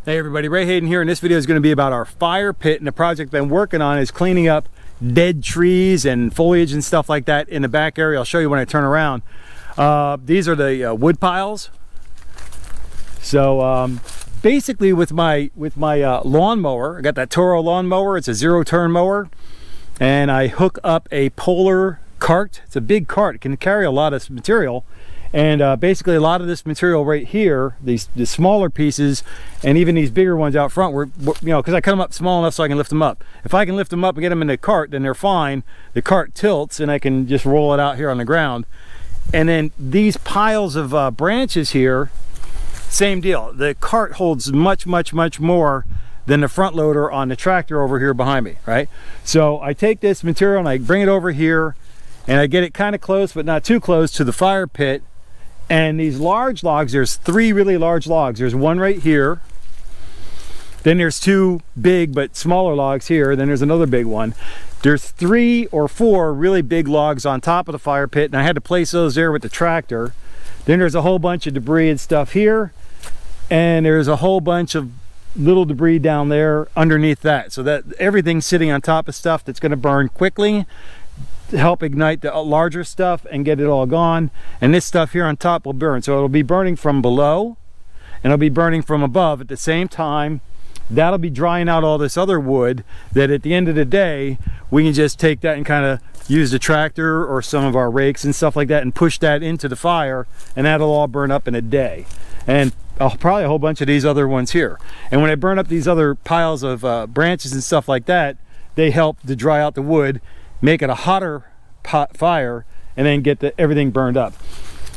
Hey everybody, Ray Hayden here, and this video is going to be about our fire pit, and the project I've been working on is cleaning up dead trees and foliage and stuff like that in the back area. I'll show you when I turn around. These are the wood piles. So basically with my lawnmower, I got that Toro lawnmower. It's a zero-turn mower, and I hook up a polar cart. It's a big cart. It can carry a lot of material. And basically a lot of this material right here, the smaller pieces and even these bigger ones out front, were, you know, because I cut them up small enough so I can lift them up. If I can lift them up and get them in the cart, then they're fine. The cart tilts and I can just roll it out here on the ground. And then these piles of branches here, same deal. The cart holds much more than the front loader on the tractor over here behind me, right? So I take this material and I bring it over here and I get it kind of close, but not too close to the fire pit. And these large logs, there's 3 really large logs. There's one right here. Then there's 2 big but smaller logs here. Then there's another big one. There's 3 or 4 really big logs on top of the fire pit, and I had to place those there with the tractor. Then there's a whole bunch of debris and stuff here. And there's a whole bunch of little debris down there underneath that. So that everything's sitting on top of stuff that's going to burn quickly to help ignite the larger stuff and get it all gone. And this stuff here on top will burn, so it'll be burning from below and it'll be burning from above at the same time. That'll be drying out all this other wood that at the end of the day we can just take that and kind of use the tractor or some of our rakes and stuff like that and push that into the fire, and that'll all burn up in a day. And probably a whole bunch of these other ones here. And when I burn up these other piles of branches and stuff like that, they help to dry out the wood, make it a hotter fire, and then get everything burned up.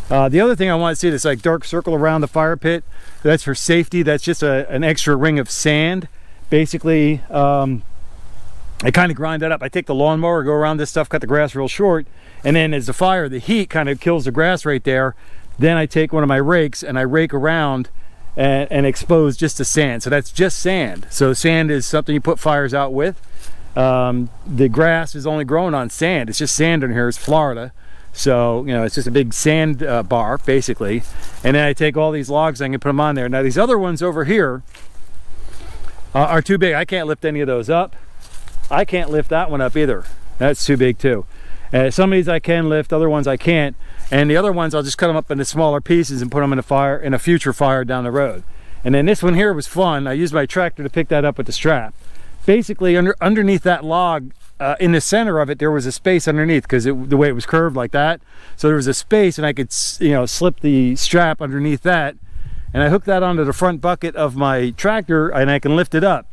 The other thing I want to see, this like dark circle around the fire pit, that's for safety. That's just an extra ring of sand. Basically, I kind of grind that up. I take the lawnmower, go around this stuff, cut the grass real short, and then as the heat kind of kills the grass right there, then I take one of my rakes and I rake around and expose just the sand. So that's just sand. So sand is something you put fires out with. The grass is only growing on sand. It's just sand in here. It's Florida, so you know, it's just a big sand bar basically. And then I take all these logs and I can put them on there. Now these other ones over here are too big. I can't lift any of those up. I can't lift that one up either. That's too big too. Some of these I can lift, other ones I can't. And the other ones I'll just cut them up into smaller pieces and put them in a future fire down the road. And then this one here was fun. I used my tractor to pick that up with the strap. Basically underneath that log, in the center of it, there was a space underneath because the way it was curved like that. So there was a space, and I could, you know, slip the strap underneath that, and I hooked that onto the front bucket of my tractor, and I can lift it up.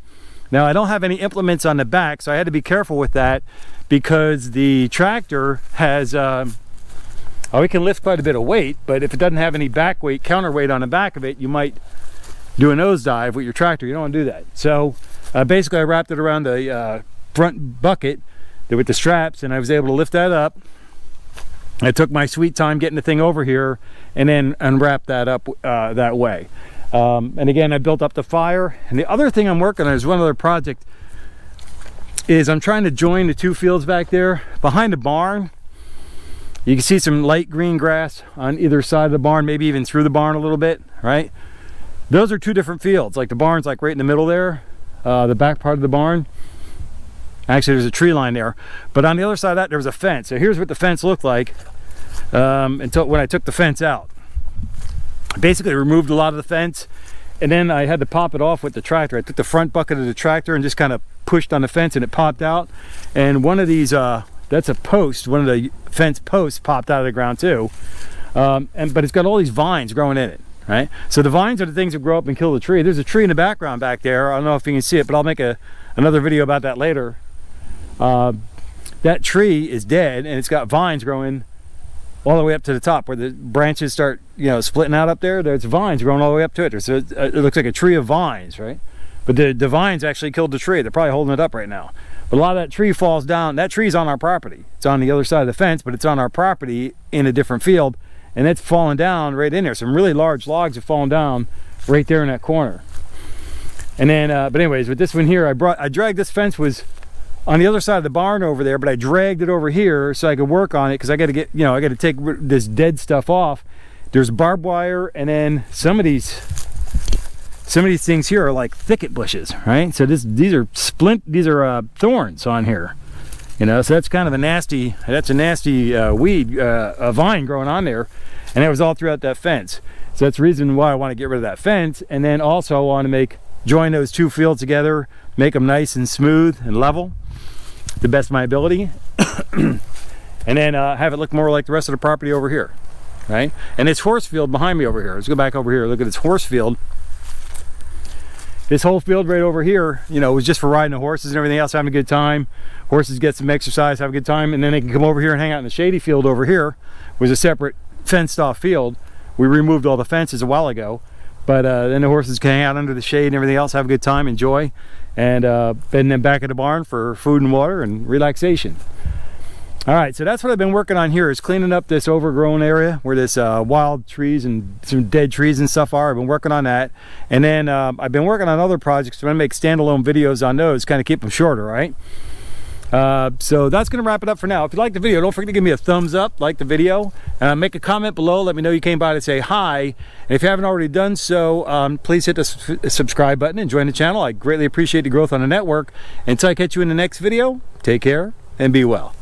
Now I don't have any implements on the back, so I had to be careful with that because the tractor has it can lift quite a bit of weight, but if it doesn't have any back weight, counterweight on the back of it, you might do a nosedive with your tractor. You don't want to do that. So basically I wrapped it around the front bucket with the straps, and I was able to lift that up. I took my sweet time getting the thing over here and then unwrap that up that way. And again, I built up the fire. And the other thing I'm working on is one other project, is I'm trying to join the 2 fields back there behind the barn. You can see some light green grass on either side of the barn, maybe even through the barn a little bit, right? Those are 2 different fields. Like the barn's like right in the middle there, the back part of the barn. Actually, there's a tree line there, but on the other side of that there was a fence. So here's what the fence looked like until when I took the fence out. Basically removed a lot of the fence, and then I had to pop it off with the tractor. I took the front bucket of the tractor and just kind of pushed on the fence, and it popped out. And one of these that's a post, one of the fence posts popped out of the ground too. But it's got all these vines growing in it, right? So the vines are the things that grow up and kill the tree. There's a tree in the background back there. I don't know if you can see it, but I'll make another video about that later. That tree is dead, and it's got vines growing all the way up to the top where the branches start, you know, splitting out up there. There's vines growing all the way up to it. So it looks like a tree of vines, right? But the vines actually killed the tree. They're probably holding it up right now. But a lot of that tree falls down. That tree's on our property. It's on the other side of the fence, but it's on our property in a different field, and it's falling down right in there. Some really large logs have fallen down right there in that corner. And then, but anyways, with this one here, I dragged this fence, was on the other side of the barn over there, but I dragged it over here so I could work on it, because I got to get, you know, I got to take this dead stuff off. There's barbed wire, and then some of these some of these things here are like thicket bushes, right? So these are thorns on here, you know. So that's kind of a nasty weed, a vine growing on there, and it was all throughout that fence. So that's the reason why I want to get rid of that fence, and then also I want to join those two fields together, make them nice and smooth and level, to the best of my ability, and then have it look more like the rest of the property over here, right? And this horse field behind me over here. Let's go back over here. Look at this horse field. This whole field right over here, you know, was just for riding the horses and everything else, having a good time. Horses get some exercise, have a good time, and then they can come over here and hang out in the shady field over here. It was a separate fenced-off field. We removed all the fences a while ago, but then the horses can hang out under the shade and everything else, have a good time, enjoy, and then back at the barn for food and water and relaxation. All right, so that's what I've been working on here, is cleaning up this overgrown area where this wild trees and some dead trees and stuff are. I've been working on that, and then I've been working on other projects. I'm gonna make standalone videos on those, kind of keep them shorter, right? So that's gonna wrap it up for now. If you like the video, don't forget to give me a thumbs up, like the video, make a comment below, let me know you came by to say hi, and if you haven't already done so, please hit the subscribe button and join the channel. I greatly appreciate the growth on the network. Until I catch you in the next video, take care and be well.